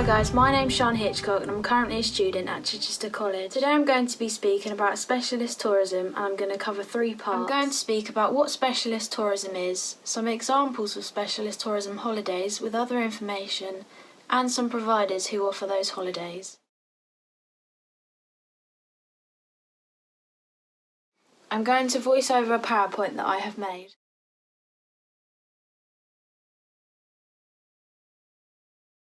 Hi guys, my name's Sian and I'm currently a student at Chichester College. Today I'm going to be speaking about specialist tourism and I'm going to cover 3 parts. I'm going to speak about what specialist tourism is, some examples of specialist tourism holidays with other information, and some providers who offer those holidays. I'm going to voice over a PowerPoint that I have made.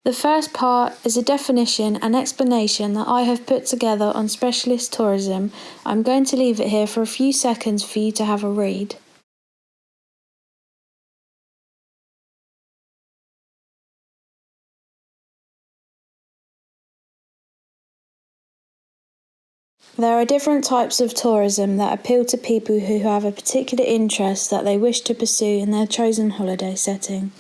The first part is a definition and explanation that I have put together on specialist tourism. I'm going to leave it here for a few seconds for you to have a read. There are different types of tourism that appeal to people who have a particular interest that they wish to pursue in their chosen holiday setting.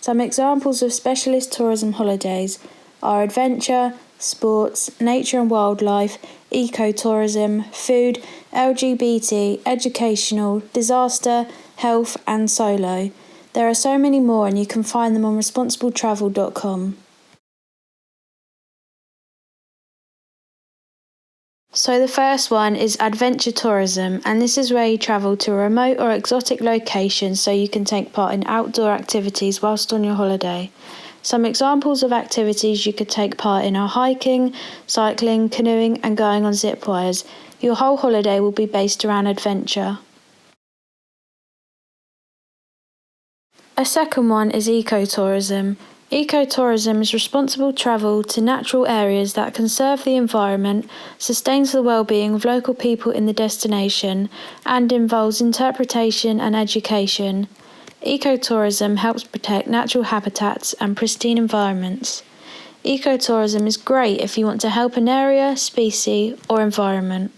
Some examples of specialist tourism holidays are adventure, sports, nature and wildlife, ecotourism, food, LGBT, educational, disaster, health and solo. There are so many more and you can find them on responsibletravel.com. So the first one is adventure tourism, and this is where you travel to a remote or exotic location so you can take part in outdoor activities whilst on your holiday. Some examples of activities you could take part in are hiking, cycling, canoeing and going on zip wires. Your whole holiday will be based around adventure. A second one is ecotourism. Ecotourism is responsible travel to natural areas that conserve the environment, sustains the well-being of local people in the destination, and involves interpretation and education. Ecotourism helps protect natural habitats and pristine environments. Ecotourism is great if you want to help an area, species, or environment.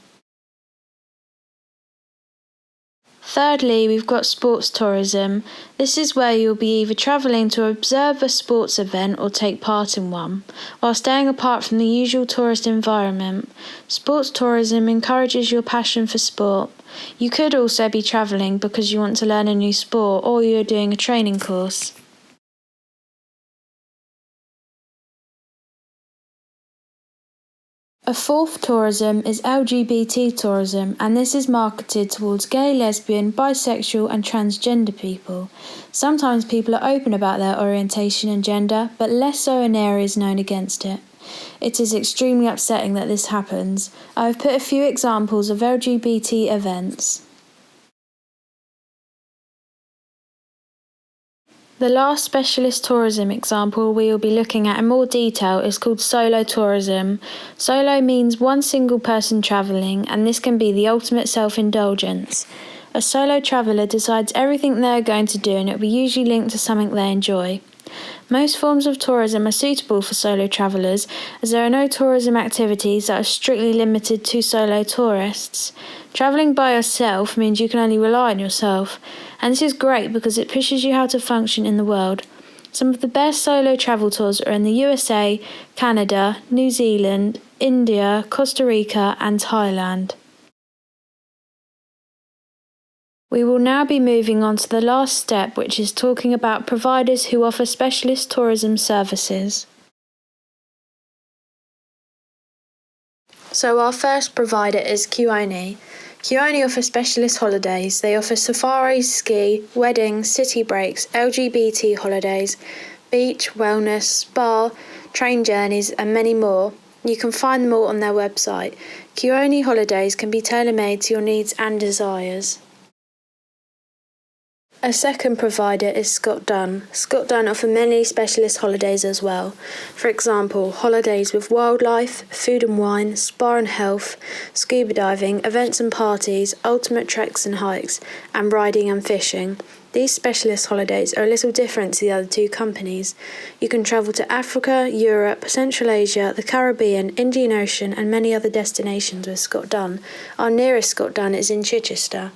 Thirdly, we've got sports tourism. This is where you'll be either travelling to observe a sports event or take part in one, while staying apart from the usual tourist environment. Sports tourism encourages your passion for sport. You could also be travelling because you want to learn a new sport or you're doing a training course. A fourth tourism is LGBT tourism, and this is marketed towards gay, lesbian, bisexual and transgender people. Sometimes people are open about their orientation and gender, but less so in areas known against it. It is extremely upsetting that this happens. I have put a few examples of LGBT events. The last specialist tourism example we will be looking at in more detail is called solo tourism. Solo means one single person travelling, and this can be the ultimate self-indulgence. A solo traveller decides everything they are going to do and it will be usually linked to something they enjoy. Most forms of tourism are suitable for solo travellers as there are no tourism activities that are strictly limited to solo tourists. Travelling by yourself means you can only rely on yourself, and this is great because it pushes you how to function in the world. Some of the best solo travel tours are in the USA, Canada, New Zealand, India, Costa Rica and Thailand. We will now be moving on to the last step, which is talking about providers who offer specialist tourism services. So our first provider is Kioni. Kioni offer specialist holidays. They offer safaris, ski, weddings, city breaks, LGBT holidays, beach, wellness, spa, train journeys and many more. You can find them all on their website. Kioni holidays can be tailor-made to your needs and desires. A second provider is Scott Dunn. Scott Dunn offer many specialist holidays as well. For example, holidays with wildlife, food and wine, spa and health, scuba diving, events and parties, ultimate treks and hikes, and riding and fishing. These specialist holidays are a little different to the other 2 companies. You can travel to Africa, Europe, Central Asia, the Caribbean, Indian Ocean, and many other destinations with Scott Dunn. Our nearest Scott Dunn is in Chichester.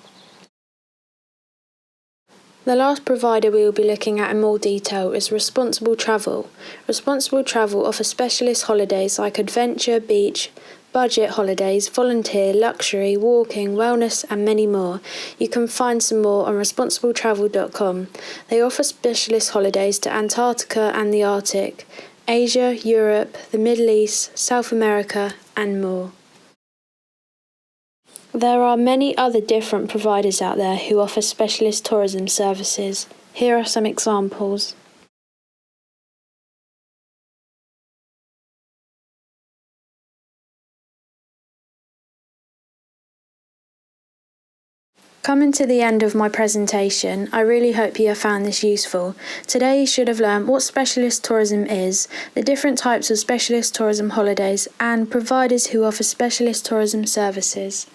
The last provider we will be looking at in more detail is Responsible Travel. Responsible Travel offers specialist holidays like adventure, beach, budget holidays, volunteer, luxury, walking, wellness and many more. You can find some more on responsibletravel.com. They offer specialist holidays to Antarctica and the Arctic, Asia, Europe, the Middle East, South America, and more. There are many other different providers out there who offer specialist tourism services. Here are some examples. Coming to the end of my presentation, I really hope you have found this useful. Today you should have learned what specialist tourism is, the different types of specialist tourism holidays, and providers who offer specialist tourism services.